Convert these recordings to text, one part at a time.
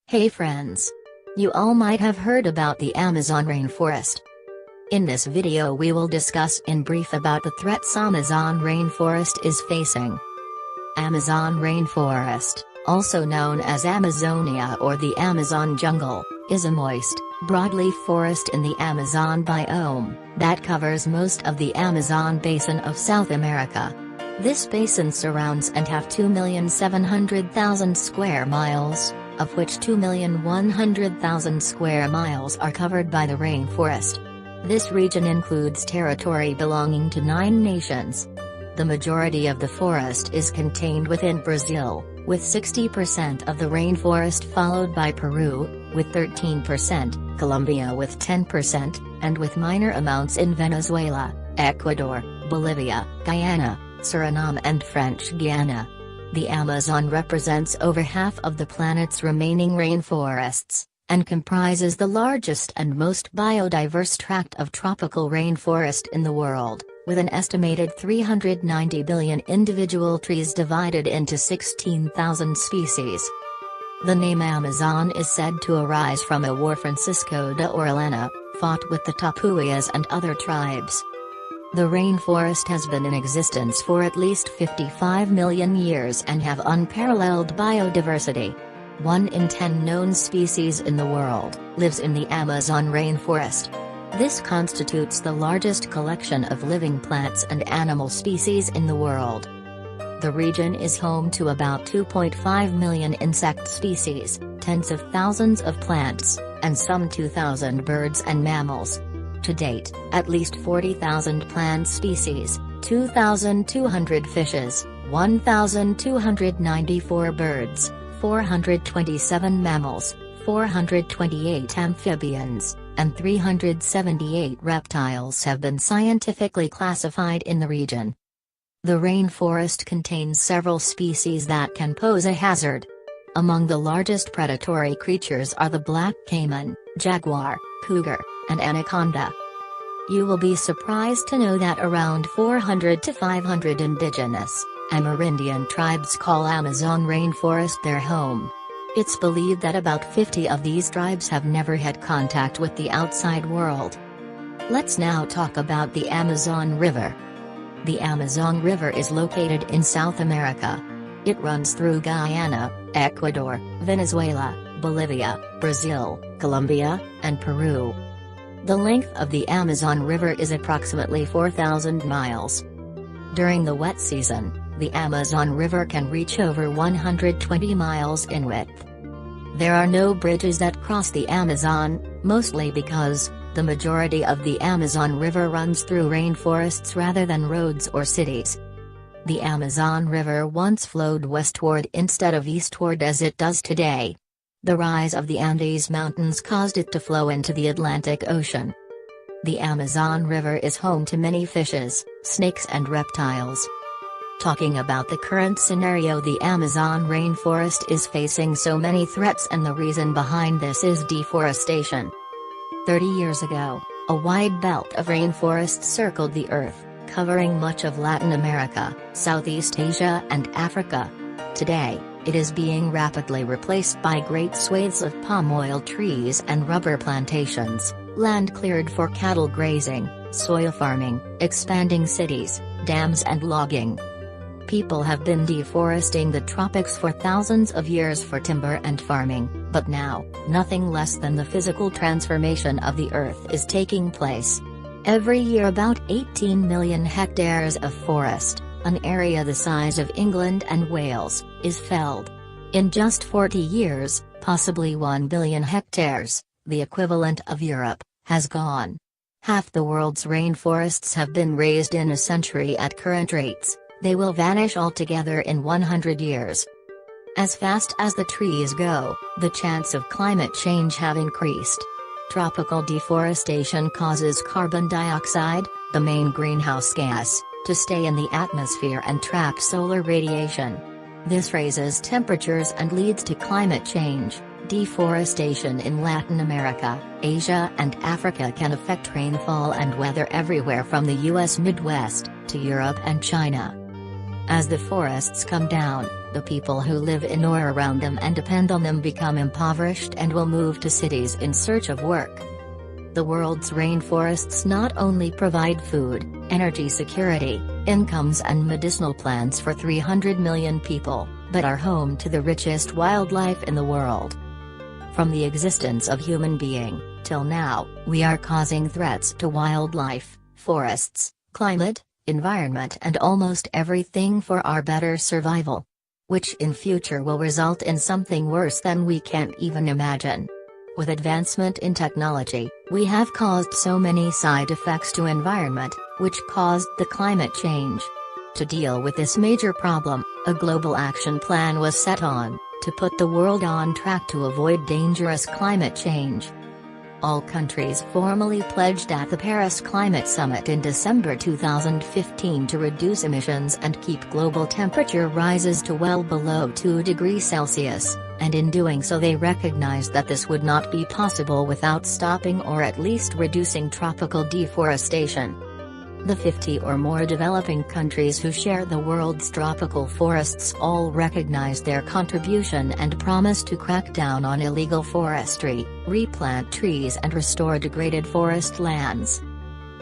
Hey friends! You all might have heard about the Amazon rainforest. In this video we will discuss in brief about the threats Amazon rainforest is facing. Amazon rainforest, also known as Amazonia or the Amazon jungle, is a moist, broadleaf forest in the Amazon biome that covers most of the Amazon basin of South America. This basin surrounds and have 2,700,000 square miles, of which 2,100,000 square miles are covered by the rainforest. This region includes territory belonging to 9 nations. The majority of the forest is contained within Brazil, with 60% of the rainforest, followed by Peru, with 13%, Colombia with 10%, and with minor amounts in Venezuela, Ecuador, Bolivia, Guyana, Suriname and French Guiana. The Amazon represents over half of the planet's remaining rainforests, and comprises the largest and most biodiverse tract of tropical rainforest in the world, with an estimated 390 billion individual trees divided into 16,000 species. The name Amazon is said to arise from a war Francisco de Orellana fought with the Tapuias and other tribes. The rainforest has been in existence for at least 55 million years and have unparalleled biodiversity. 1 in 10 known species in the world lives in the Amazon rainforest. This constitutes the largest collection of living plants and animal species in the world. The region is home to about 2.5 million insect species, tens of thousands of plants, and some 2,000 birds and mammals. To date, at least 40,000 plant species, 2,200 fishes, 1,294 birds, 427 mammals, 428 amphibians, and 378 reptiles have been scientifically classified in the region. The rainforest contains several species that can pose a hazard. Among the largest predatory creatures are the black caiman, jaguar, cougar, and anaconda. You will be surprised to know that around 400 to 500 indigenous, Amerindian tribes call Amazon rainforest their home. It's believed that about 50 of these tribes have never had contact with the outside world. Let's now talk about the Amazon River. The Amazon River is located in South America. It runs through Guyana, Ecuador, Venezuela, Bolivia, Brazil, Colombia, and Peru. The length of the Amazon River is approximately 4,000 miles. During the wet season, the Amazon River can reach over 120 miles in width. There are no bridges that cross the Amazon, mostly because the majority of the Amazon River runs through rainforests rather than roads or cities. The Amazon River once flowed westward instead of eastward as it does today. The rise of the Andes Mountains caused it to flow into the Atlantic Ocean. The Amazon River is home to many fishes, snakes and reptiles. Talking about the current scenario, the Amazon rainforest is facing so many threats, and the reason behind this is deforestation. 30 years ago, a wide belt of rainforests circled the Earth, covering much of Latin America, Southeast Asia and Africa. Today, it is being rapidly replaced by great swathes of palm oil trees and rubber plantations, land cleared for cattle grazing, soil farming, expanding cities, dams and logging. People have been deforesting the tropics for thousands of years for timber and farming, but now, nothing less than the physical transformation of the Earth is taking place. Every year about 18 million hectares of forest, an area the size of England and Wales, is felled. In just 40 years, possibly 1 billion hectares, the equivalent of Europe, has gone. Half the world's rainforests have been razed in a century at current rates. They will vanish altogether in 100 years. As fast as the trees go, the chance of climate change have increased. Tropical deforestation causes carbon dioxide, the main greenhouse gas, to stay in the atmosphere and trap solar radiation. This raises temperatures and leads to climate change. Deforestation in Latin America, Asia and Africa can affect rainfall and weather everywhere from the U.S. Midwest to Europe and China. As the forests come down, the people who live in or around them and depend on them become impoverished and will move to cities in search of work. The world's rainforests not only provide food, energy security, incomes and medicinal plants for 300 million people, but are home to the richest wildlife in the world. From the existence of human being, till now, we are causing threats to wildlife, forests, climate, environment and almost everything for our better survival. Which in future will result in something worse than we can't even imagine. With advancement in technology, we have caused so many side effects to environment, which caused the climate change. To deal with this major problem, a global action plan was set on, to put the world on track to avoid dangerous climate change. All countries formally pledged at the Paris Climate Summit in December 2015 to reduce emissions and keep global temperature rises to well below 2 degrees Celsius, and in doing so they recognized that this would not be possible without stopping or at least reducing tropical deforestation. The 50 or more developing countries who share the world's tropical forests all recognize their contribution and promise to crack down on illegal forestry, replant trees and restore degraded forest lands.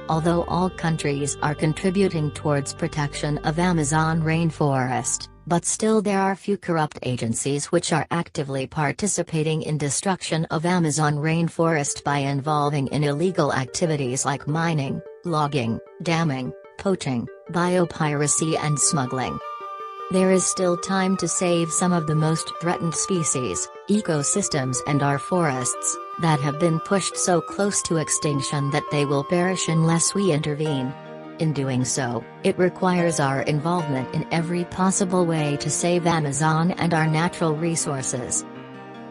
Although all countries are contributing towards protection of Amazon rainforest, but still there are few corrupt agencies which are actively participating in destruction of Amazon rainforest by involving in illegal activities like mining, logging, damming, poaching, biopiracy and smuggling. There is still time to save some of the most threatened species, ecosystems and our forests, that have been pushed so close to extinction that they will perish unless we intervene. In doing so, it requires our involvement in every possible way to save Amazon and our natural resources.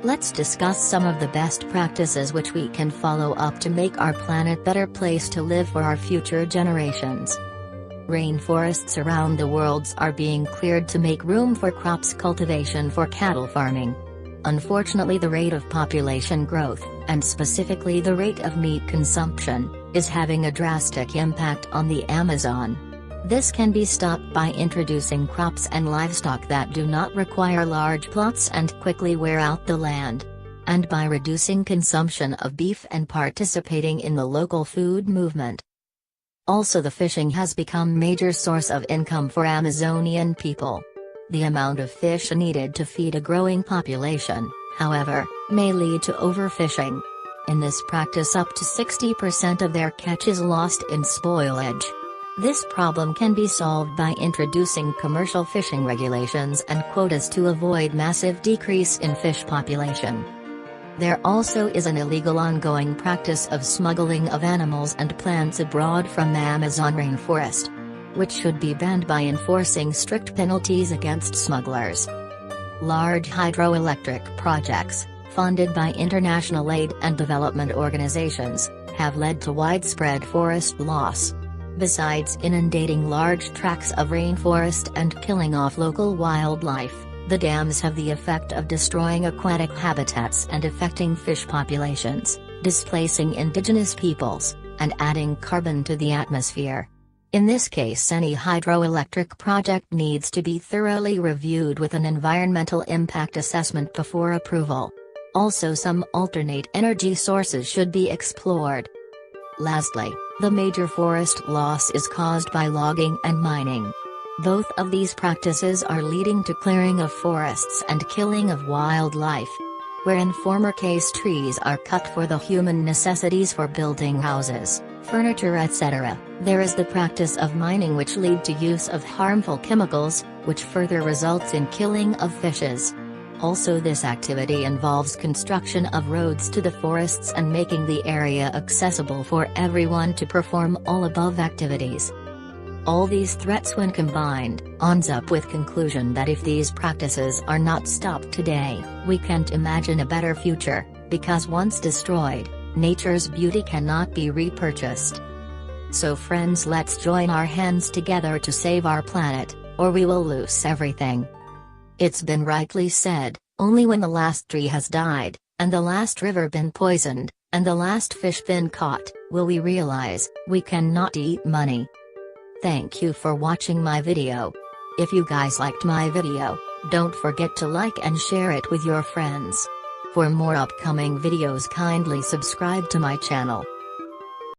Let's discuss some of the best practices which we can follow up to make our planet a better place to live for our future generations. Rainforests around the world are being cleared to make room for crops cultivation for cattle farming. Unfortunately, the rate of population growth, and specifically the rate of meat consumption, is having a drastic impact on the Amazon. This can be stopped by introducing crops and livestock that do not require large plots and quickly wear out the land. And by reducing consumption of beef and participating in the local food movement. Also, the fishing has become major source of income for Amazonian people. The amount of fish needed to feed a growing population, however, may lead to overfishing. In this practice up to 60% of their catch is lost in spoilage. This problem can be solved by introducing commercial fishing regulations and quotas to avoid massive decrease in fish population. There also is an illegal ongoing practice of smuggling of animals and plants abroad from the Amazon rainforest, which should be banned by enforcing strict penalties against smugglers. Large hydroelectric projects, funded by international aid and development organizations, have led to widespread forest loss. Besides inundating large tracts of rainforest and killing off local wildlife, the dams have the effect of destroying aquatic habitats and affecting fish populations, displacing indigenous peoples, and adding carbon to the atmosphere. In this case, any hydroelectric project needs to be thoroughly reviewed with an environmental impact assessment before approval. Also, some alternate energy sources should be explored. Lastly, the major forest loss is caused by logging and mining. Both of these practices are leading to clearing of forests and killing of wildlife. Where in former case trees are cut for the human necessities for building houses, furniture etc., there is the practice of mining which lead to use of harmful chemicals, which further results in killing of fishes. Also, this activity involves construction of roads to the forests and making the area accessible for everyone to perform all above activities. All these threats when combined, ends up with conclusion that if these practices are not stopped today, we can't imagine a better future, because once destroyed, nature's beauty cannot be repurchased. So friends, let's join our hands together to save our planet, or we will lose everything. It's been rightly said, only when the last tree has died, and the last river been poisoned, and the last fish been caught, will we realize, we cannot eat money. Thank you for watching my video. If you guys liked my video, don't forget to like and share it with your friends. For more upcoming videos, kindly subscribe to my channel.